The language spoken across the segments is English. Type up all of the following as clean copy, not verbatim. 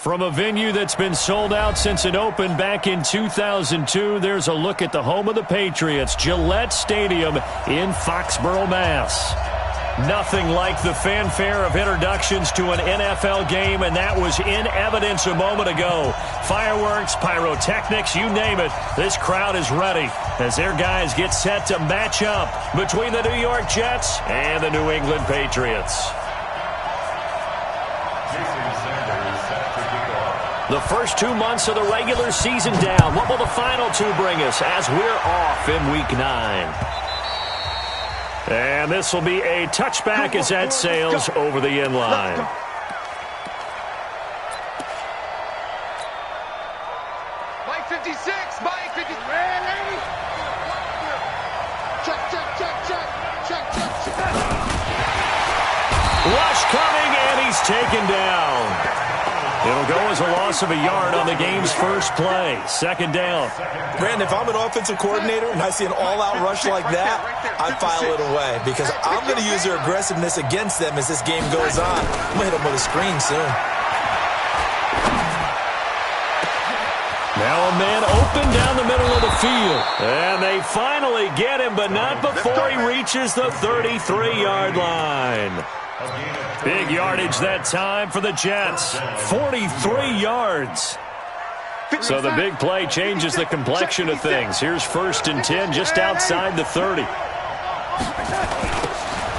From a venue that's been sold out since it opened back in 2002, there's a look at the home of the Patriots, Gillette Stadium in Foxborough, Mass. Nothing like the fanfare of introductions to an NFL game, and that was in evidence a moment ago. Fireworks, pyrotechnics, you name it. This crowd is ready as their guys get set to match up between the New York Jets and the New England Patriots. The first 2 months of the regular season down. What will the final two bring us as we're off in Week 9? And this will be a touchback as that sails over the end line. Mike 56, Mike 50. Ready? Check, check, check, check, check, check, check. Rush coming, and he's taken down. It'll go as a loss of a yard on the game's first play. Second down. Brandon, if I'm an offensive coordinator and I see an all-out rush like that, I file it away because I'm going to use their aggressiveness against them as this game goes on. I'm going to hit them with a screen soon. Now a man open down the middle of the field. And they finally get him, but not before he reaches the 33-yard line. Big yardage that time for the Jets. 43 yards. So the big play changes the complexion of things. Here's 1st and 10 just outside the 30.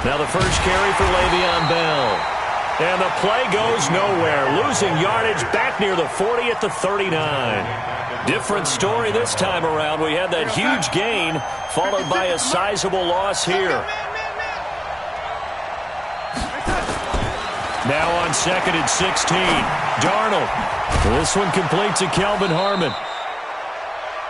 Now the first carry for Le'Veon Bell. And the play goes nowhere. Losing yardage back near the 40 at the 39. Different story this time around. We had that huge gain followed by a sizable loss here. Now on 2nd and 16, Darnold. This one complete to Kelvin Harmon.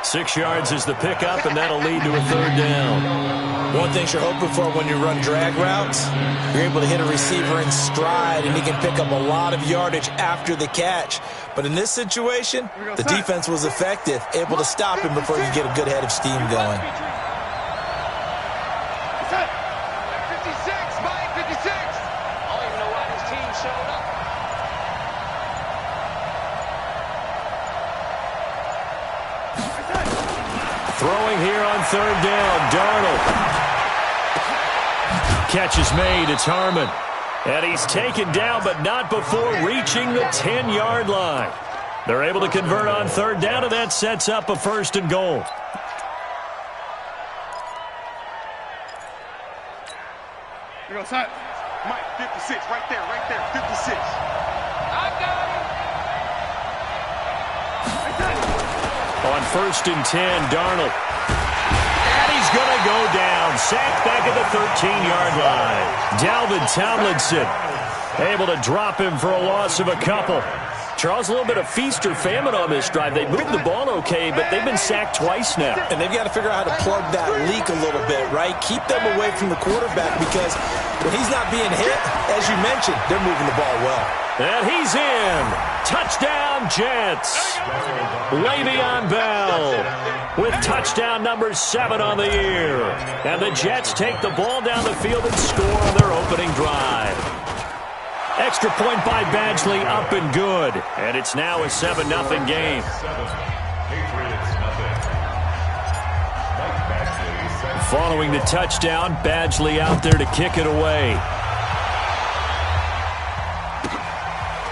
6 yards is the pickup, and that'll lead to a 3rd down. One thing you're hoping for when you run drag routes, you're able to hit a receiver in stride, and he can pick up a lot of yardage after the catch. But in this situation, the defense was effective, able to stop him before you get a good head of steam going. Throwing here on 3rd down, Darnold. Catch is made, it's Harmon. And he's taken down, but not before reaching the 10-yard line. They're able to convert on 3rd down, and that sets up a 1st and goal. Here goes Hunt. Mike 56, right there, 56. I got him. On 1st and 10, Darnold. And he's going to go down. Sacked back at the 13-yard line. Dalvin Tomlinson able to drop him for a loss of a couple. Charles, a little bit of feast or famine on this drive. They moved the ball okay, but they've been sacked twice now. And they've got to figure out how to plug that leak a little bit, right? Keep them away from the quarterback because when he's not being hit, as you mentioned, they're moving the ball well. And he's in. Touchdown, Jets. Le'Veon Bell with touchdown number 7 on the year. And the Jets take the ball down the field and score on their opening drive. Extra point by Badgley, up and good. And it's now a 7-0 game. Following the touchdown, Badgley out there to kick it away.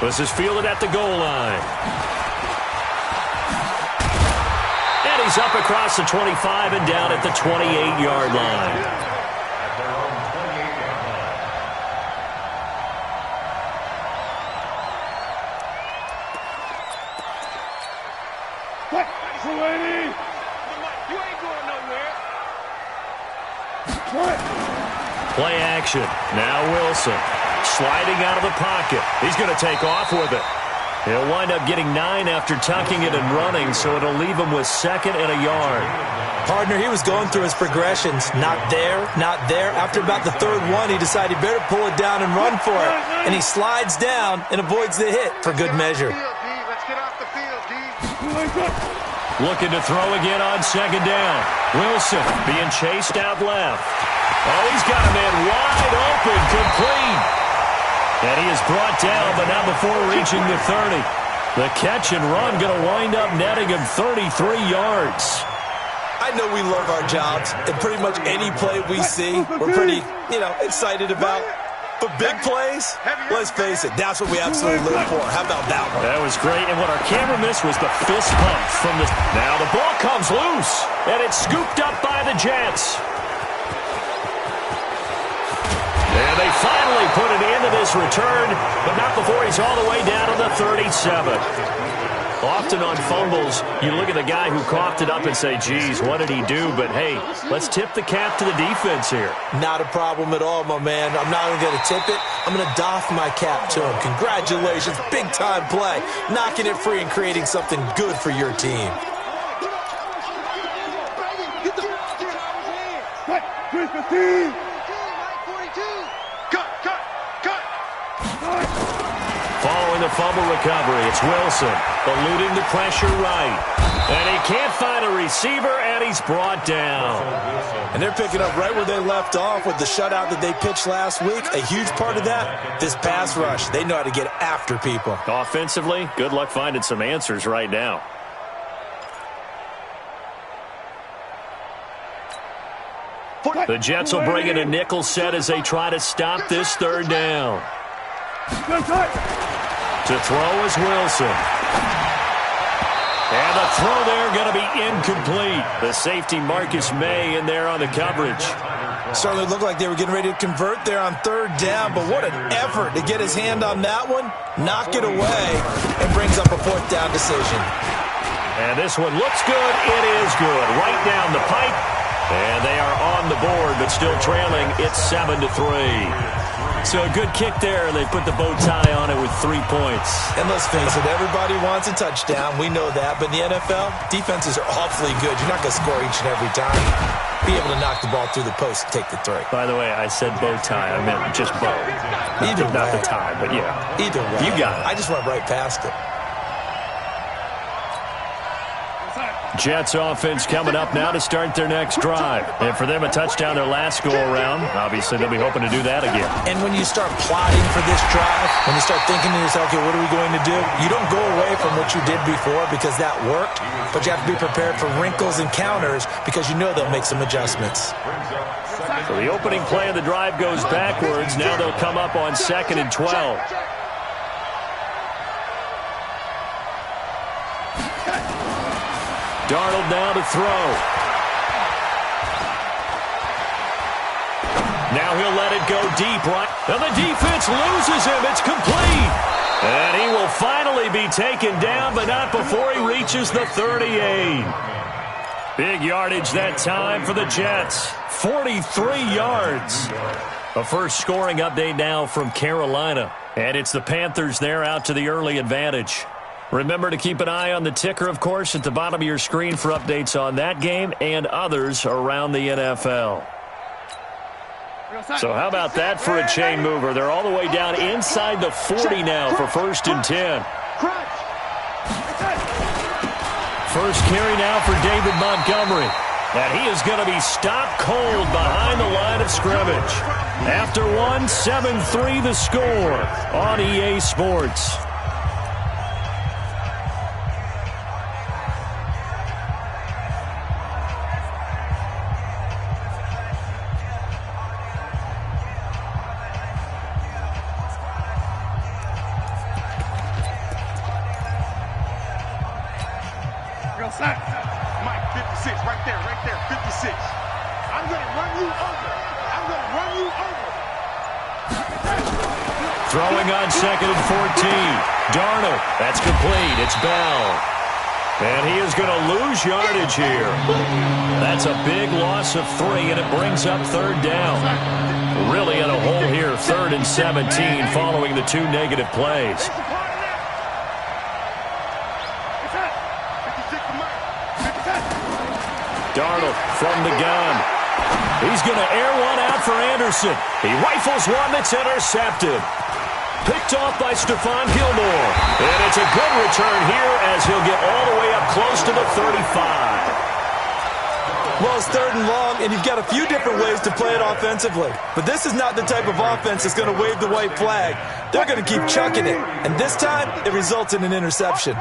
This is fielded at the goal line. And he's up across the 25 and down at the 28-yard line. Play action. Now Wilson. Sliding out of the pocket. He's going to take off with it. He'll wind up getting 9 after tucking it and running, so it'll leave him with 2nd and a yard. Partner, he was going through his progressions. Not there, not there. After about the 3rd one, he decided he better pull it down and run for it. And he slides down and avoids the hit for good measure. Let's get off the field, D. Looking to throw again on 2nd down. Wilson being chased out left. Oh, he's got a man wide open, complete. And he is brought down, but not before reaching the 30. The catch and run going to wind up netting him 33 yards. I know we love our jobs, and pretty much any play we see, we're pretty, excited about. But big plays, let's face it, that's what we absolutely live for. How about that one? That was great, and what our camera missed was the fist pump from the... Now the ball comes loose, and it's scooped up by the Jets. And they finally put it into this return, but not before he's all the way down to the 37. Often on fumbles, you look at the guy who coughed it up and say, geez, what did he do? But, hey, let's tip the cap to the defense here. Not a problem at all, my man. I'm not even going to tip it. I'm going to doff my cap to him. Congratulations. Big-time play. Knocking it free and creating something good for your team. Following the fumble recovery, it's Wilson eluding the pressure right. And he can't find a receiver, and he's brought down. And they're picking up right where they left off with the shutout that they pitched last week. A huge part of that, this pass rush. They know how to get after people. Offensively, good luck finding some answers right now. The Jets will bring in a nickel set as they try to stop this third down. To throw is Wilson. And the throw there going to be incomplete. The safety Marcus May in there on the coverage. Certainly looked like they were getting ready to convert there on third down, but what an effort to get his hand on that one, knock it away, and brings up a fourth down decision. And this one looks good. It is good. Right down the pipe. And they are on the board, but still trailing. It's 7-3. So a good kick there. They put the bow tie on it with 3 points. And let's face it, everybody wants a touchdown. We know that. But in the NFL, defenses are awfully good. You're not going to score each and every time. Be able to knock the ball through the post and take the 3. By the way, I said bow tie. I meant just bow. Not the tie, but yeah. Either way. You got it. I just went right past it. Jets offense coming up now to start their next drive. And for them, a touchdown their last go-around. Obviously, they'll be hoping to do that again. And when you start plotting for this drive, when you start thinking to yourself, okay, what are we going to do? You don't go away from what you did before because that worked, but you have to be prepared for wrinkles and counters because you know they'll make some adjustments. So the opening play of the drive goes backwards. Now they'll come up on 2nd and 12. Darnold now to throw. Now he'll let it go deep right. And the defense loses him. It's complete. And he will finally be taken down, but not before he reaches the 38. Big yardage that time for the Jets. 43 yards. A first scoring update now from Carolina. And it's the Panthers there out to the early advantage. Remember to keep an eye on the ticker, of course, at the bottom of your screen for updates on that game and others around the NFL. So how about that for a chain mover? They're all the way down inside the 40 now for 1st and 10. First carry now for David Montgomery. And he is going to be stopped cold behind the line of scrimmage. After one, 7-3 the score on EA Sports. Mike, 56, right there, 56. I'm going to run you over. Throwing on 2nd and 14. Darnold, that's complete. It's Bell. And he is going to lose yardage here. That's a big loss of 3, and it brings up 3rd down. Really in a hole here, 3rd and 17 following the 2 negative plays. Darnold from the gun. He's going to air one out for Anderson. He rifles one that's intercepted. Picked off by Stephon Gilmore. And it's a good return here as he'll get all the way up close to the 35. Well, it's 3rd and long, and you've got a few different ways to play it offensively. But this is not the type of offense that's going to wave the white flag. They're going to keep chucking it. And this time, it results in an interception.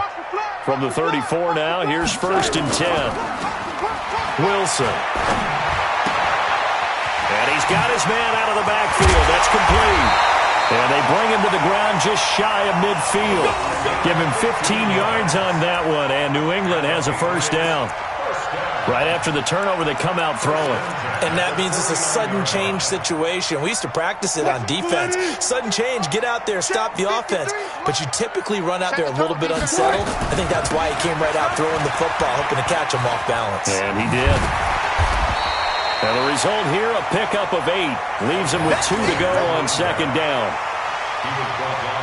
From the 34 now, here's 1st and 10. Wilson. And he's got his man out of the backfield. That's complete. And they bring him to the ground just shy of midfield. Give him 15 yards on that one, and New England has a 1st down. Right after the turnover, they come out throwing. And that means it's a sudden change situation. We used to practice it on defense. Sudden change, get out there, stop the offense. But you typically run out there a little bit unsettled. I think that's why he came right out throwing the football, hoping to catch him off balance. And he did. And the result here, a pickup of 8. Leaves him with 2 to go on 2nd down.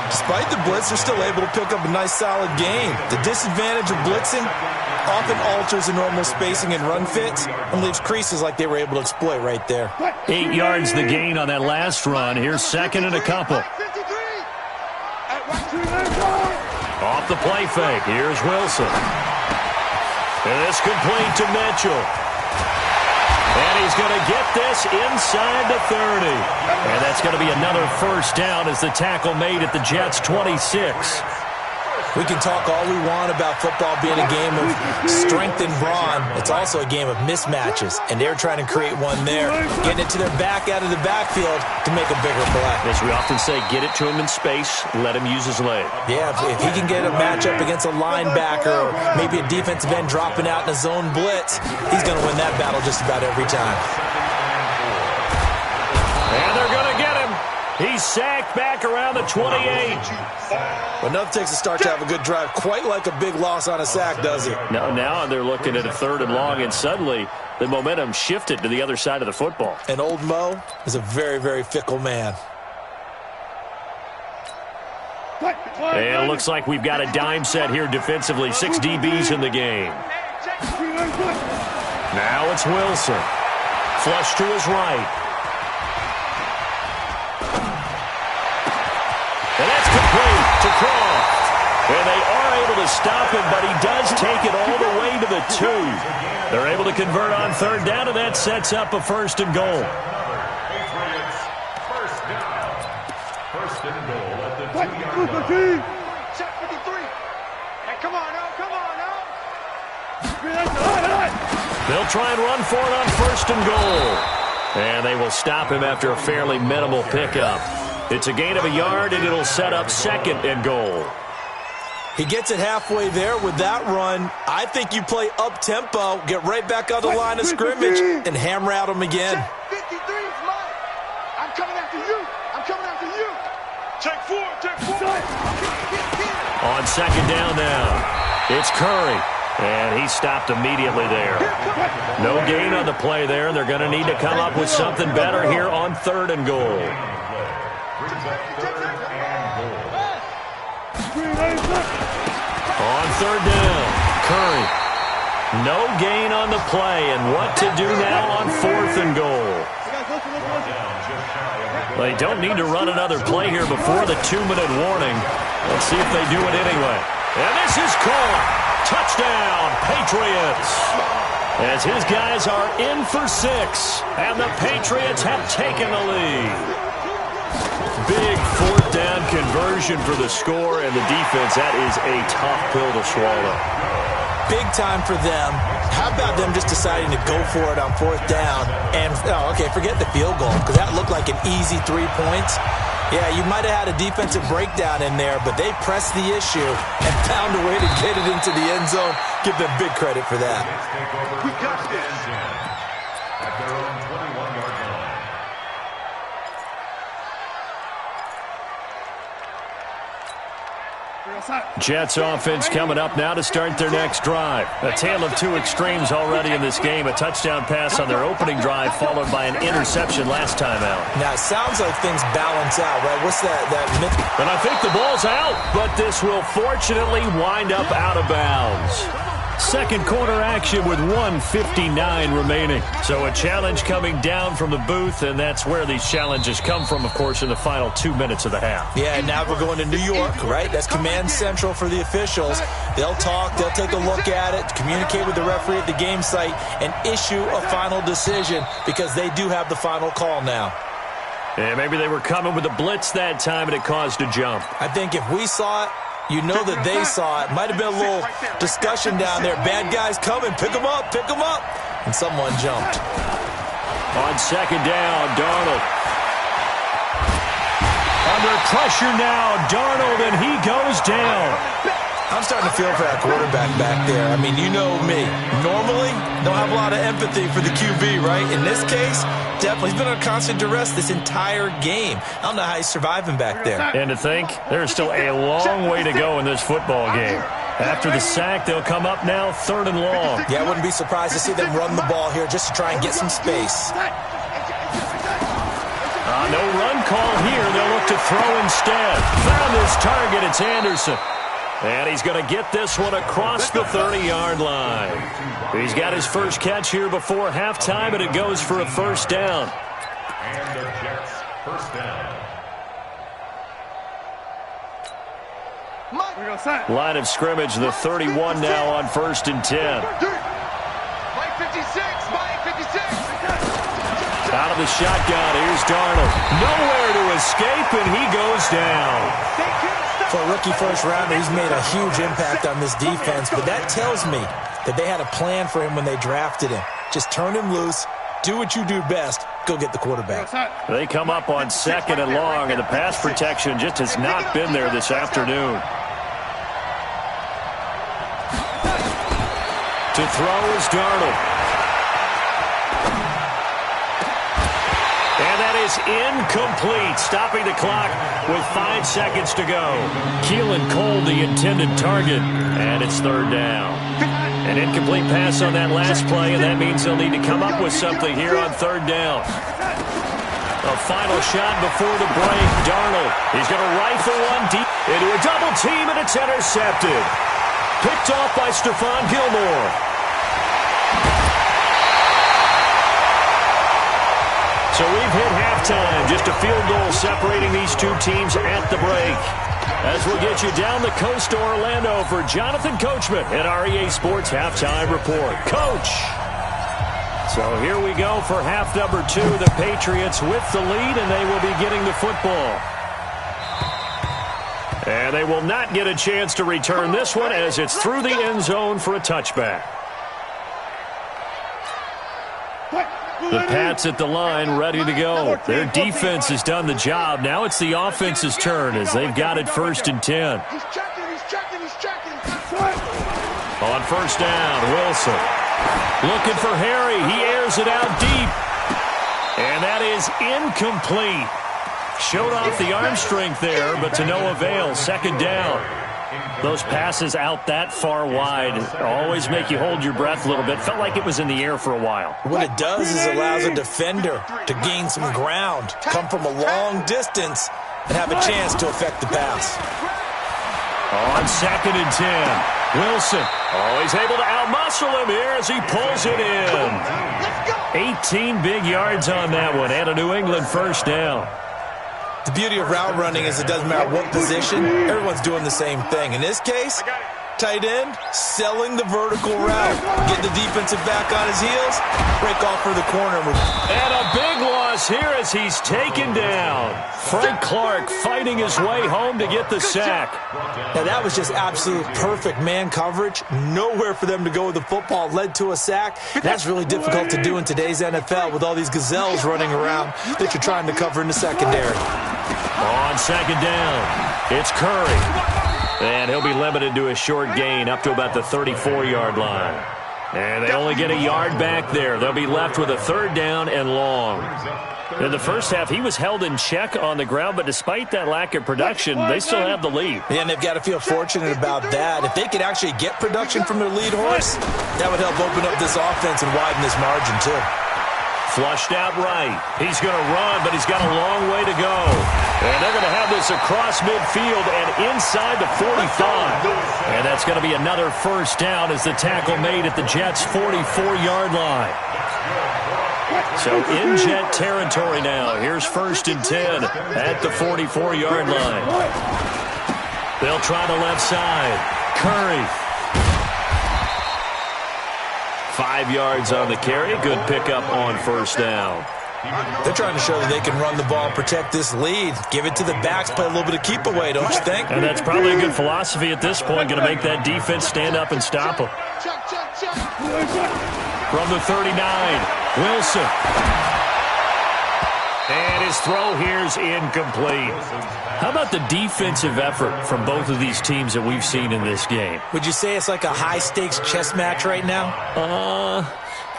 Despite the blitz, they're still able to pick up a nice, solid gain. The disadvantage of blitzing often alters the normal spacing and run fits and leaves creases like they were able to exploit right there. 8 yards the gain on that last run. Here's 2nd and a couple. Off the play fake. Here's Wilson. And it's complete to Mitchell. And he's going to get this inside the 30. And that's going to be another 1st down as the tackle made at the Jets' 26. We can talk all we want about football being a game of strength and brawn. It's also a game of mismatches, and they're trying to create one there, getting it to their back out of the backfield to make a bigger play. As we often say, get it to him in space, let him use his leg. Yeah, if he can get a matchup against a linebacker or maybe a defensive end dropping out in a zone blitz, he's going to win that battle just about every time. And they're going to get him. He's sacked back around the 28. But enough takes a start to have a good drive. Quite like a big loss on a sack, does it? Now they're looking at a 3rd and long, and suddenly the momentum shifted to the other side of the football. And old Mo is a very, very fickle man. And it looks like we've got a dime set here defensively. 6 DBs in the game. Now it's Wilson. Flush to his right. And that's complete to Croft. And they are able to stop him, but he does take it all the way to the 2. They're able to convert on 3rd down, and that sets up a 1st and goal. First and goal at the 2-yard line. Check 53. Hey, come on now, come on now. They'll try and run for it on 1st and goal. And they will stop him after a fairly minimal pickup. It's a gain of a yard, and it'll set up 2nd and goal. He gets it halfway there with that run. I think you play up-tempo, get right back on the line of scrimmage, and hammer at him again. 53 is mine. I'm coming after you. I'm coming after you. Check 4, check 4. On 2nd down now, it's Curry. And he stopped immediately there. No gain on the play there, and they're going to need to come up with something better here on 3rd and goal. On 3rd down, Curry. No gain on the play, and what to do now on 4th and goal. They don't need to run another play here before the 2-minute warning. Let's see if they do it anyway. And this is caught. Touchdown, Patriots. As his guys are in for 6, and the Patriots have taken the lead. Big 4th down conversion for the score, and the defense, that is a tough pill to swallow. Big time for them. How about them just deciding to go for it on 4th down? And, forget the field goal, because that looked like an easy 3 points. Yeah, you might have had a defensive breakdown in there, but they pressed the issue and found a way to get it into the end zone. Give them big credit for that. We got this. At their own 21-yard line. Jets offense coming up now to start their next drive. A tale of 2 extremes already in this game. A touchdown pass on their opening drive followed by an interception last time out. Now, it sounds like things balance out, right? What's that? And I think the ball's out, but this will fortunately wind up out of bounds. Second quarter action with 1:59 remaining. So a challenge coming down from the booth, and that's where these challenges come from, of course, in the final 2 minutes of the half. Yeah, and now we're going to New York, right? That's command central for the officials. They'll talk, they'll take a look at it, communicate with the referee at the game site, and issue a final decision because they do have the final call now. And maybe they were coming with a blitz that time, and it caused a jump. I think if we saw it, you know that they saw it. Might have been a little discussion down there. Bad guys coming. Pick them up. Pick them up. And someone jumped. On second down, Darnold. Under pressure now, Darnold, and he goes down. I'm starting to feel for that quarterback back there. I mean, you know me. Normally, don't have a lot of empathy for the QB, right? In this case, definitely. He's been under constant duress this entire game. I don't know how he's surviving back there. And to think, there's still a long way to go in this football game. After the sack, they'll come up now 3rd and long. Yeah, I wouldn't be surprised to see them run the ball here just to try and get some space. No run call here. They'll look to throw instead. Found his target. It's Anderson. And he's going to get this one across the 30-yard line. He's got his first catch here before halftime, and it goes for a first down. And the Jets first down. Line of scrimmage, the 31 now on 1st and 10. Mike 56, Mike 56. Out of the shotgun, here's Darnold. Nowhere to escape, and he goes down. For a rookie first-rounder, he's made a huge impact on this defense, but that tells me that they had a plan for him when they drafted him. Just turn him loose, do what you do best, go get the quarterback. They come up on 2nd and long, and the pass protection just has not been there this afternoon. To throw is Darnold. And that is incomplete, stopping the clock with 5 seconds to go. Keelan Cole, the intended target, and it's 3rd down. An incomplete pass on that last play, and that means they'll need to come up with something here on 3rd down. A final shot before the break. Darnold, he's going to rifle one deep into a double team, and it's intercepted. Picked off by Stephon Gilmore. So we've hit halftime, just a field goal separating these two teams at the break. As we'll get you down the coast to Orlando for Jonathan Coachman at our EA Sports Halftime Report. Coach! So here we go for half number 2. The Patriots with the lead, and they will be getting the football. And they will not get a chance to return this one as it's through the end zone for a touchback. The Pats at the line, ready to go. Their defense has done the job. Now it's the offense's turn as they've got it 1st and 10. He's checking. On 1st down, Wilson. Looking for Harry. He airs it out deep. And that is incomplete. Showed off the arm strength there, but to no avail. 2nd down. Those passes out that far wide always make you hold your breath a little bit. Felt like it was in the air for a while. What it does is it allows a defender to gain some ground, come from a long distance, and have a chance to affect the pass. On 2nd and 10, Wilson always able to outmuscle him here as he pulls it in. 18 big yards on that one, and a New England first down. The beauty of route running is it doesn't matter what position, everyone's doing the same thing. In this case, tight end, selling the vertical route. Get the defensive back on his heels, break off for the corner. And a big loss here as he's taken down. Frank Clark fighting his way home to get the sack. Now that was just absolute perfect man coverage. Nowhere for them to go with the football. Led to a sack. That's really difficult to do in today's NFL with all these gazelles running around that you're trying to cover in the secondary. On 2nd down, it's Curry. And he'll be limited to a short gain up to about the 34-yard line. And they only get a yard back there. They'll be left with a 3rd down and long. In the first half, he was held in check on the ground, but despite that lack of production, they still have the lead. Yeah, and they've got to feel fortunate about that. If they could actually get production from their lead horse, that would help open up this offense and widen this margin, too. Flushed out right. He's going to run, but he's got a long way to go. And they're going to have this this across midfield and inside the 45. And that's going to be another first down as the tackle made at the Jets' 44-yard line. So in Jet territory now. Here's 1st and 10 at the 44-yard line. They'll try the left side. Curry. 5 yards on the carry. Good pickup on first down. They're trying to show that they can run the ball and protect this lead. Give it to the backs, play a little bit of keep away, don't you think? And that's probably a good philosophy at this point. Going to make that defense stand up and stop them. From the 39, Wilson. And his throw here's incomplete. How about the defensive effort from both of these teams that we've seen in this game? Would you say it's like a high-stakes chess match right now?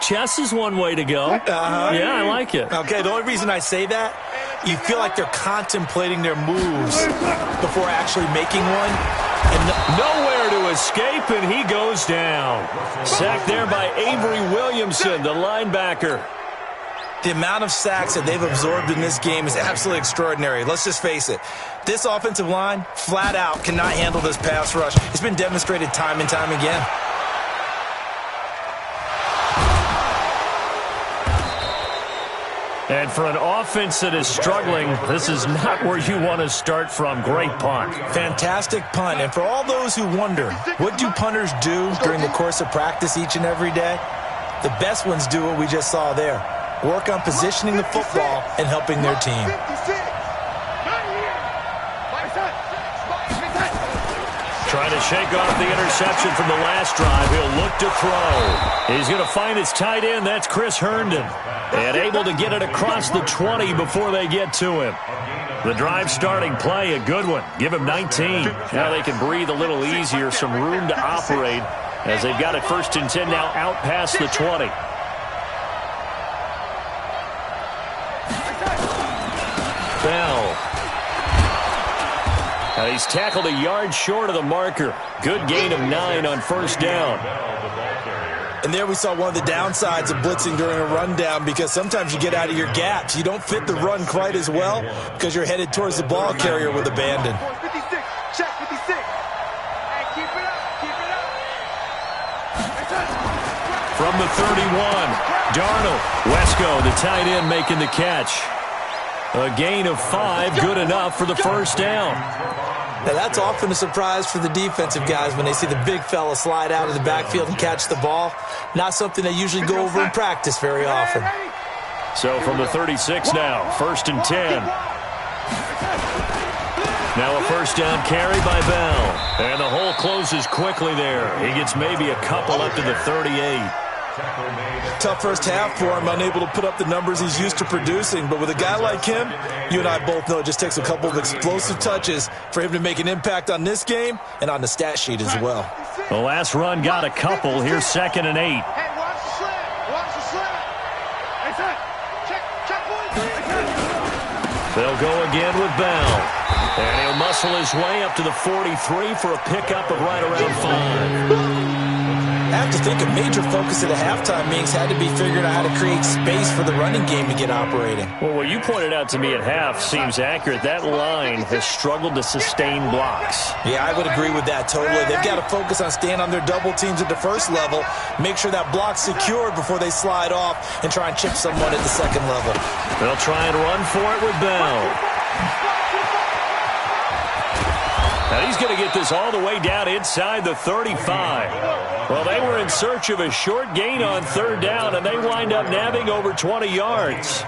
Chess is one way to go. Yeah, I like it. Okay, the only reason I say that, you feel like they're contemplating their moves before actually making one. And nowhere to escape, and he goes down. Sacked there by Avery Williamson, the linebacker. The amount of sacks that they've absorbed in this game is absolutely extraordinary. Let's just face it. This offensive line, flat out, cannot handle this pass rush. It's been demonstrated time and time again. And for an offense that is struggling, this is not where you want to start from. Great punt. Fantastic punt. And for all those who wonder, what do punters do during the course of practice each and every day? The best ones do what we just saw there. Work on positioning the football and helping their team. Trying to shake off the interception from the last drive. He'll look to throw. He's going to find his tight end. That's Chris Herndon. And able to get it across the 20 before they get to him. The drive starting play, a good one. Give him 19. Now they can breathe a little easier, some room to operate as they've got it 1st and 10 now out past the 20. Bell. Now he's tackled a yard short of the marker. Good gain of 9 on first down. And there we saw one of the downsides of blitzing during a rundown, because sometimes you get out of your gaps. You don't fit the run quite as well because you're headed towards the ball carrier with abandon. From the 31, Darnold. Wesco, the tight end, making the catch. A gain of 5, good enough for the first down. Now, that's often a surprise for the defensive guys when they see the big fella slide out of the backfield and catch the ball. Not something they usually go over in practice very often. So from the 36 now, 1st and 10. Now a first down carry by Bell. And the hole closes quickly there. He gets maybe a couple up to the 38. Tough first half for him, unable to put up the numbers he's used to producing. But with a guy like him, you and I both know it just takes a couple of explosive touches for him to make an impact on this game and on the stat sheet as well. The last run got a couple. Here's 2nd and 8. They'll go again with Bell. And he'll muscle his way up to the 43 for a pickup of right around 5. I have to think a major focus at the halftime meetings had to be figuring out how to create space for the running game to get operating. Well, what you pointed out to me at half seems accurate. That line has struggled to sustain blocks. Yeah, I would agree with that totally. They've got to focus on staying on their double teams at the first level, make sure that block's secured before they slide off and try and chip someone at the second level. They'll try and run for it with Bell. Now he's going to get this all the way down inside the 35. Well, they were in search of a short gain on 3rd down, and they wind up nabbing over 20 yards.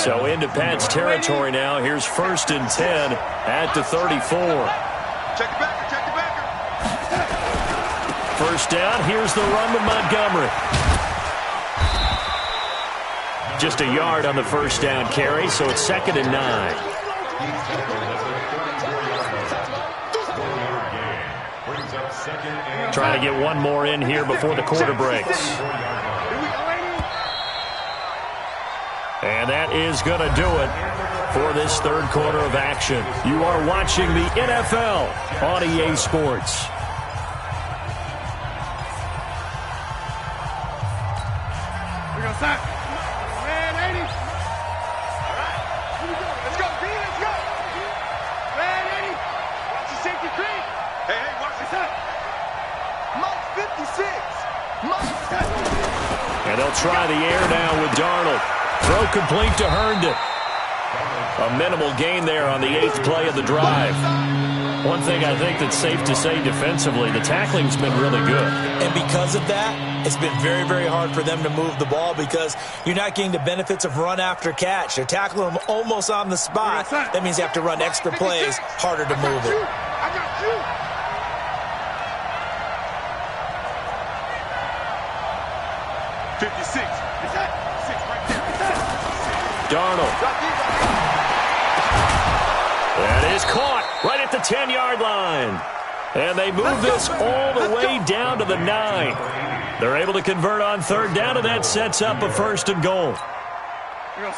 So into Pat's territory now. Here's 1st and 10 at the 34. Check the backer. First down. Here's the run to Montgomery. Just a yard on the first down carry, so it's 2nd and 9. Trying to get one more in here before the quarter breaks. And that is going to do it for this 3rd quarter of action. You are watching the NFL on EA Sports. We're going to sack. Man, 80. All right. Here we go. Let's go. try the air now with Darnold. Throw complete to Herndon. A minimal gain there on the 8th play of the drive. One thing I think that's safe to say defensively, the tackling's been really good. And because of that, it's been very, very hard for them to move the ball because you're not getting the benefits of run after catch. They're tackling them almost on the spot. That means you have to run extra plays, harder to move it. I got you. Darnold. That is caught right at the 10-yard line. And they move this all the way down to the 9. They're able to convert on 3rd down, and that sets up a 1st and goal.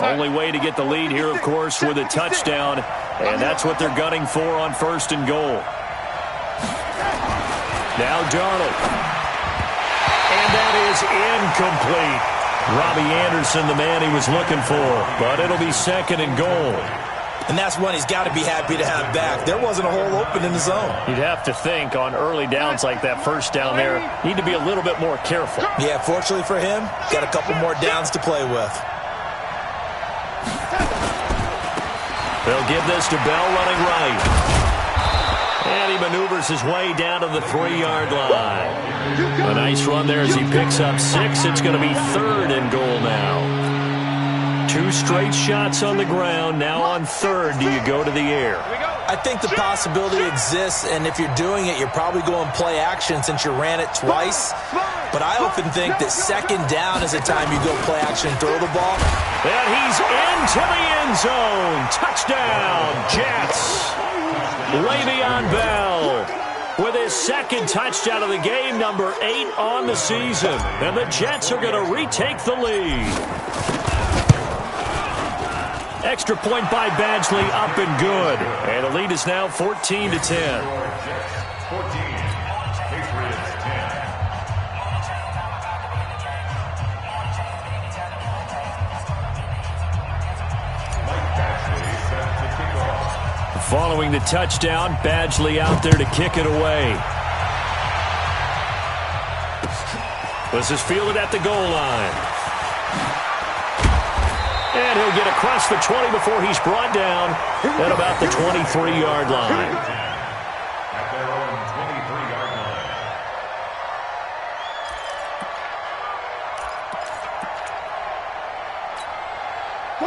Only way to get the lead here, of course, with a touchdown, and that's what they're gunning for on 1st and goal. Now Darnold. And that is incomplete. Robbie Anderson, the man he was looking for, but it'll be 2nd and goal. And that's one he's got to be happy to have back. There wasn't a hole open in the zone. You'd have to think on early downs like that 1st down there, need to be a little bit more careful. Yeah, fortunately for him, got a couple more downs to play with. They'll give this to Bell running right. And he maneuvers his way down to the 3-yard line. A nice run there as he picks up 6. It's going to be 3rd and goal now. 2 straight shots on the ground. Now on 3rd, do you go to the air? I think the possibility exists, and if you're doing it, you're probably going play action since you ran it twice. But I often think that 2nd down is the time you go play action, throw the ball. And he's into the end zone. Touchdown, Jets. Le'Veon Bell with his 2nd touchdown of the game, number 8 on the season. And the Jets are going to retake the lead. Extra point by Badgley, up and good. And the lead is now 14-10. 14, Patriots 10. Following the touchdown, Badgley out there to kick it away. This is fielded at the goal line. And he'll get across the 20 before he's brought down at about the 23-yard line. At their own 23-yard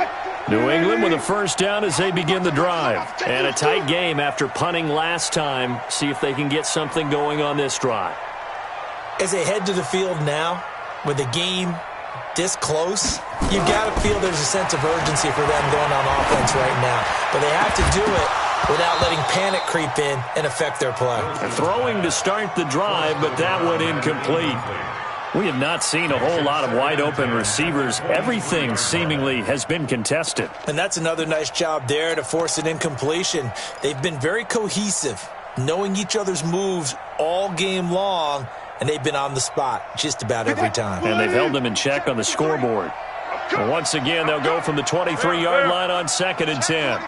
line. New England with a 1st down as they begin the drive. And a tight game after punting last time. See if they can get something going on this drive. As they head to the field now, with the game this close, you've got to feel there's a sense of urgency for them going on offense right now. But they have to do it without letting panic creep in and affect their play. Throwing to start the drive, but that went incomplete. We have not seen a whole lot of wide-open receivers. Everything seemingly has been contested. And that's another nice job there to force an incompletion. They've been very cohesive, knowing each other's moves all game long, and they've been on the spot just about every time. And they've held them in check on the scoreboard. And once again, they'll go from the 23-yard line on 2nd and 10.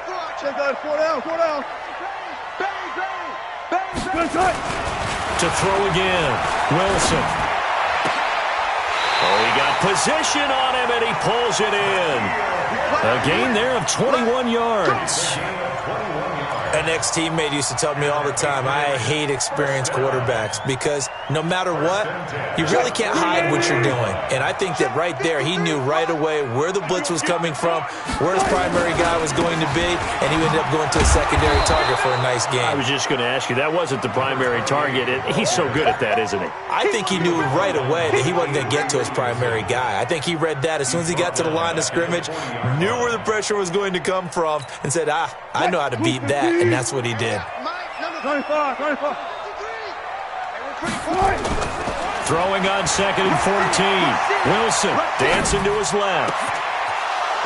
To throw again, Wilson. Oh, he got position on him, and he pulls it in. A gain there of 21 yards. An ex-teammate used to tell me all the time, I hate experienced quarterbacks because no matter what, you really can't hide what you're doing. And I think that right there, he knew right away where the blitz was coming from, where his primary guy was going to be, and he ended up going to a secondary target for a nice game. I was just going to ask you, that wasn't the primary target. He's so good at that, isn't he? I think he knew right away that he wasn't going to get to his primary guy. I think he read that as soon as he got to the line of scrimmage, knew where the pressure was going to come from, and said, I know how to beat that. And that's what he did. Throwing on 2nd and 14. Wilson dancing to his left.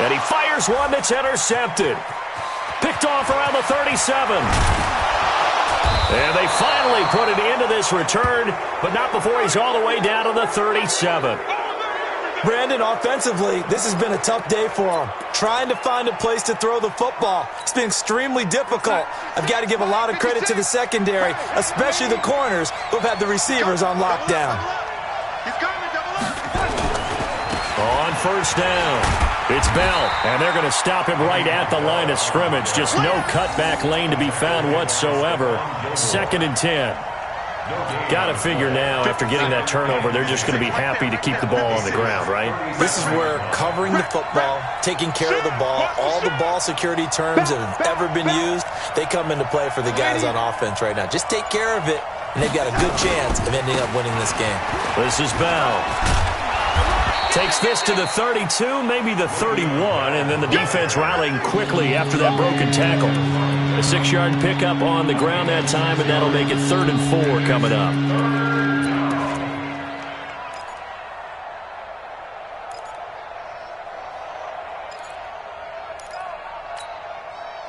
And he fires one that's intercepted. Picked off around the 37. And they finally put it into this return, but not before he's all the way down to the 37. Brandon, offensively, this has been a tough day for him. Trying to find a place to throw the football. It's been extremely difficult. I've got to give a lot of credit to the secondary, especially the corners who've had the receivers on lockdown. first down. It's Bell, and they're going to stop him right at the line of scrimmage. Just no cutback lane to be found whatsoever. 2nd and 10. Got to figure now, after getting that turnover, they're just going to be happy to keep the ball on the ground, right? This is where covering the football, taking care of the ball, all the ball security terms that have ever been used, they come into play for the guys on offense right now. Just take care of it, and they've got a good chance of ending up winning this game. This is Bell. Takes this to the 32, maybe the 31, and then the defense rallying quickly after that broken tackle. A 6-yard pickup on the ground that time, and that'll make it 3rd and 4 coming up.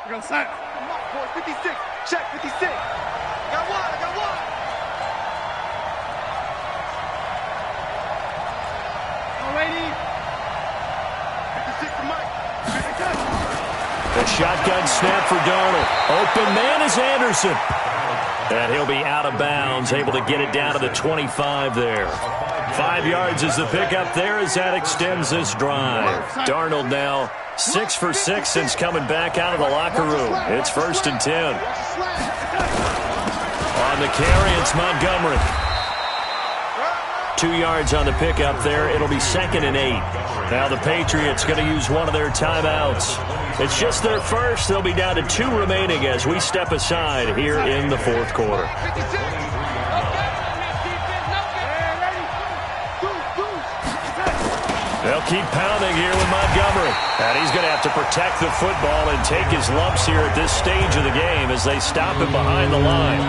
We're going to sack. Come on, boy, 56. Check, 56. I got one. Alrighty. 56 to Mike. The shotgun snap for Darnold. Open man is Anderson. And he'll be out of bounds, able to get it down to the 25 there. 5 yards is the pickup there as that extends this drive. Darnold now 6 for 6 since coming back out of the locker room. It's 1st and 10. On the carry, it's Montgomery. 2 yards on the pickup there. It'll be 2nd and 8. Now the Patriots going to use one of their timeouts. It's just their first. They'll be down to 2 remaining as we step aside here in the 4th quarter. They'll keep pounding here with Montgomery. And he's going to have to protect the football and take his lumps here at this stage of the game as they stop him behind the line.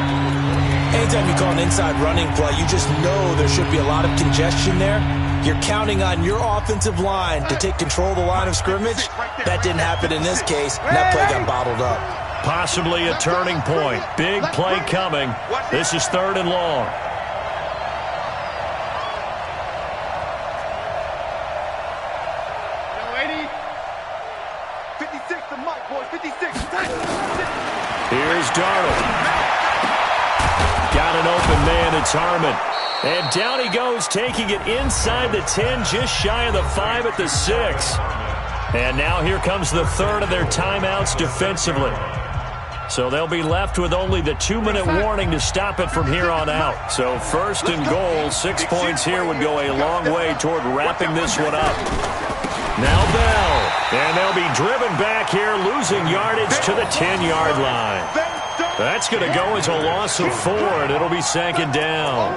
Anytime you call an inside running play, you just know there should be a lot of congestion there. You're counting on your offensive line to take control of the line of scrimmage. That didn't happen in this case, and that play got bottled up. Possibly a turning point. Big play coming. This is 3rd and long. Here's Darnold. Got an open man, it's Harmon. And down he goes, taking it inside the 10, just shy of the 5 at the 6. And now here comes the 3rd of their timeouts defensively. So they'll be left with only the 2-minute warning to stop it from here on out. So 1st and goal, 6 points here would go a long way toward wrapping this one up. Now Bell. And they'll be driven back here, losing yardage to the 10-yard line. That's going to go as a loss of 4, and it'll be 2nd down.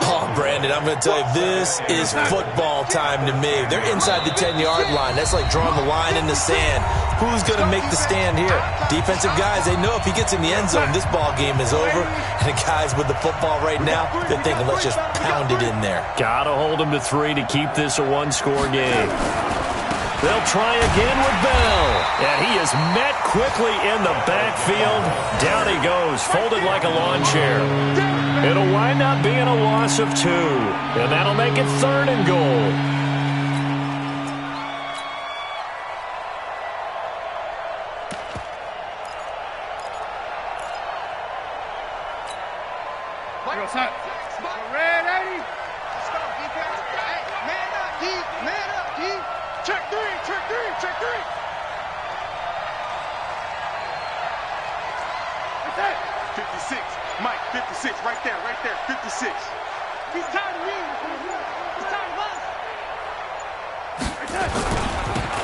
Oh, Brandon, I'm going to tell you, this is football time to me. They're inside the 10-yard line. That's like drawing the line in the sand. Who's going to make the stand here? Defensive guys, they know if he gets in the end zone, this ball game is over. And the guys with the football right now, they're thinking, let's just pound it in there. Got to hold him to 3 to keep this a 1-score game. They'll try again with Bell. And he is met quickly in the backfield. Down he goes, folded like a lawn chair. It'll wind up being a loss of 2. And that'll make it 3rd and goal.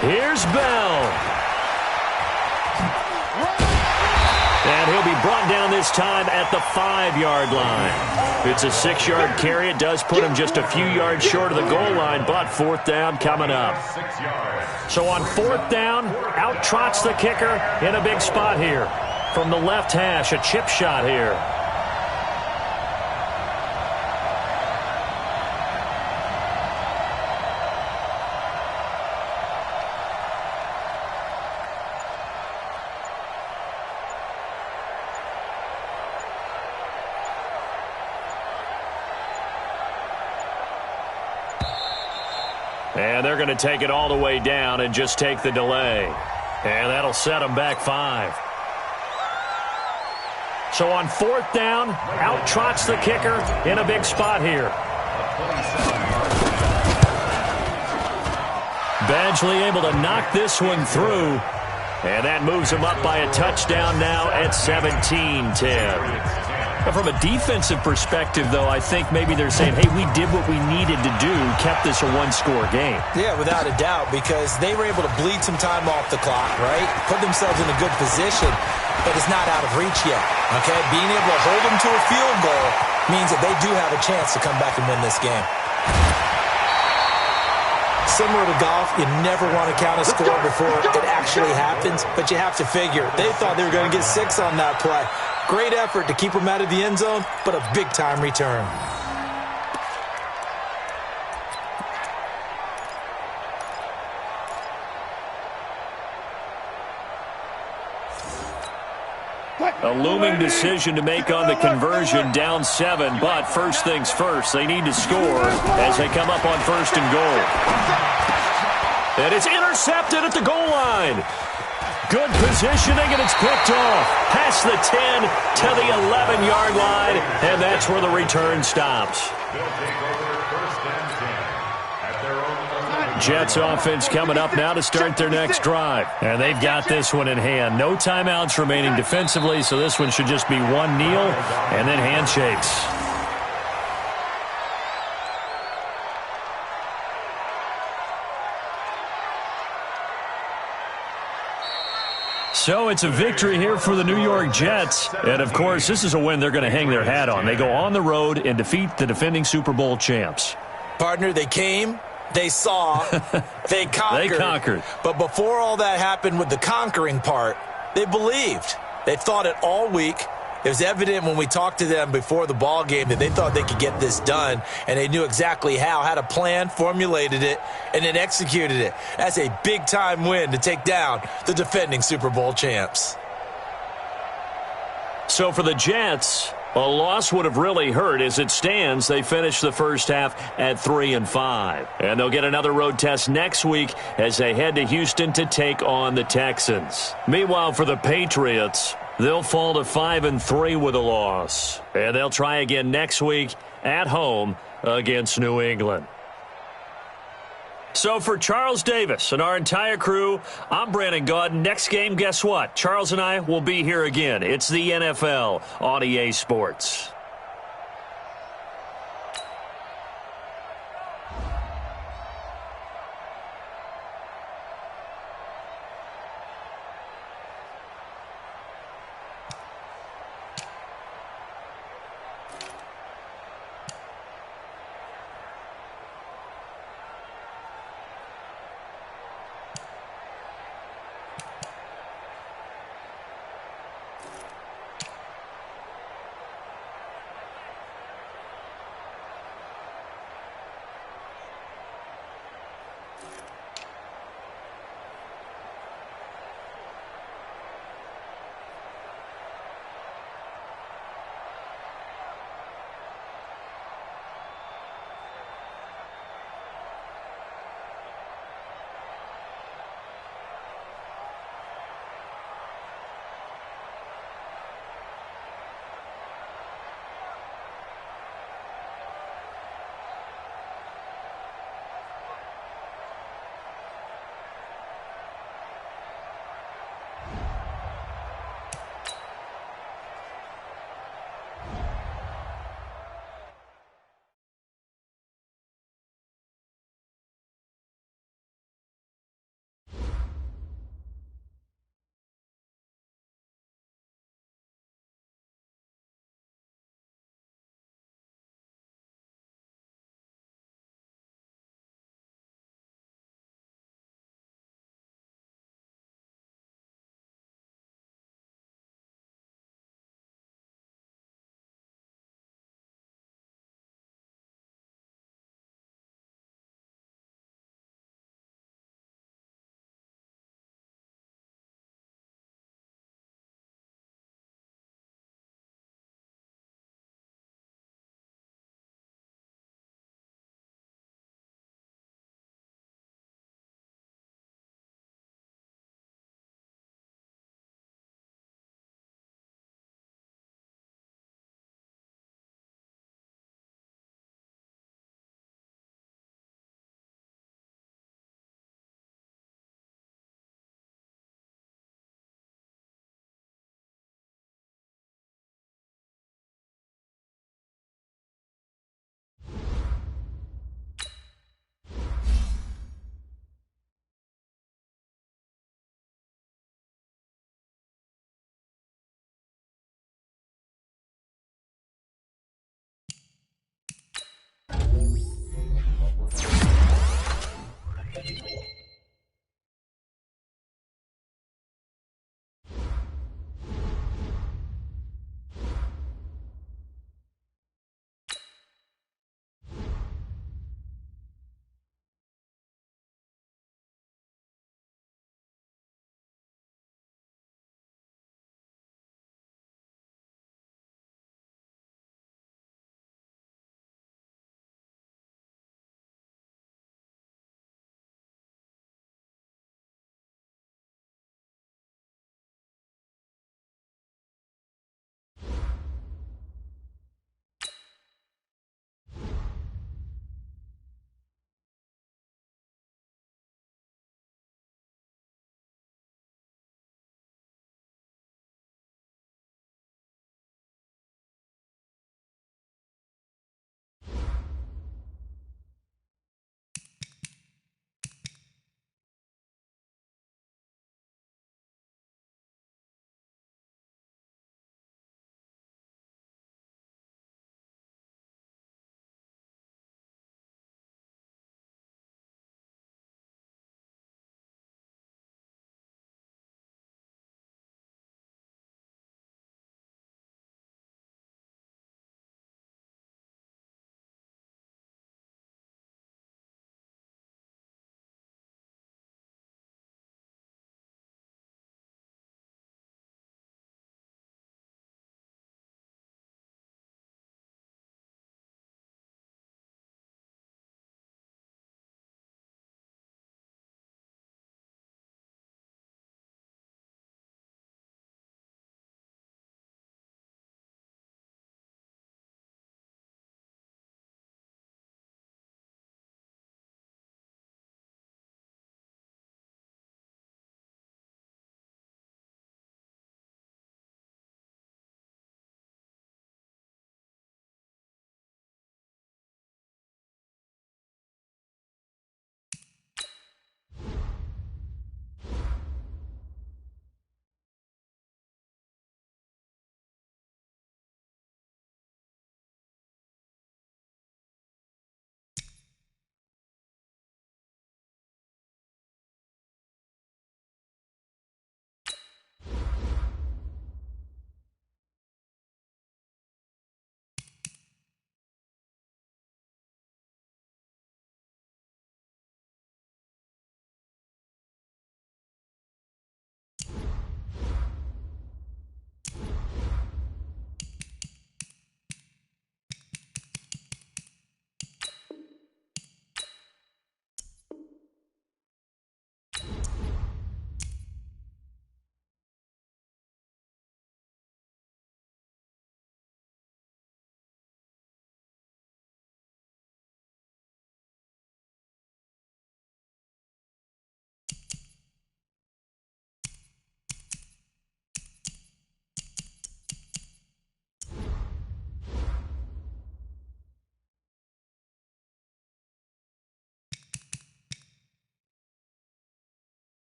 Here's Bell. And he'll be brought down this time at the 5-yard line. It's a 6-yard carry. It does put him just a few yards short of the goal line, but 4th down coming up. So on 4th down, out trots the kicker in a big spot here. From the left hash, a chip shot here. And they're going to take it all the way down and just take the delay. And that'll set them back 5. So on 4th down, out trots the kicker in a big spot here. Badgley able to knock this one through. And that moves them up by a touchdown now at 17-10. From a defensive perspective, though, I think maybe they're saying, hey, we did what we needed to do, kept this a one-score game. Yeah, without a doubt, because they were able to bleed some time off the clock, right? Put themselves in a good position, but it's not out of reach yet, okay? Being able to hold them to a field goal means that they do have a chance to come back and win this game. Similar to golf, you never want to count a score before it actually happens, but you have to figure. They thought they were going to get 6 on that play. Great effort to keep them out of the end zone, but a big-time return. A looming decision to make on the conversion, down 7, but first things first, they need to score as they come up on 1st and goal. And it's intercepted at the goal line. Good positioning, and it's picked off. Past the 10 to the 11-yard line, and that's where the return stops. Jets offense coming up now to start their next drive. And they've got this one in hand. No timeouts remaining defensively, so this one should just be one kneel and then handshakes. So it's a victory here for the New York Jets. And, of course, this is a win they're going to hang their hat on. They go on the road and defeat the defending Super Bowl champs. Partner, they came. They saw, they conquered. They conquered. But before all that happened with the conquering part, they believed. They thought it all week. It was evident when we talked to them before the ball game that they thought they could get this done, and they knew exactly how, had a plan, formulated it, and then executed it. That's a big-time win to take down the defending Super Bowl champs. So for the Jets, a loss would have really hurt. As it stands, they finished the first half at 3-5. And they'll get another road test next week as they head to Houston to take on the Texans. Meanwhile, for the Patriots, they'll fall to 5-3 with a loss. And they'll try again next week at home against New England. So for Charles Davis and our entire crew, I'm Brandon Gaudin. Next game, guess what? Charles and I will be here again. It's the NFL on EA Sports.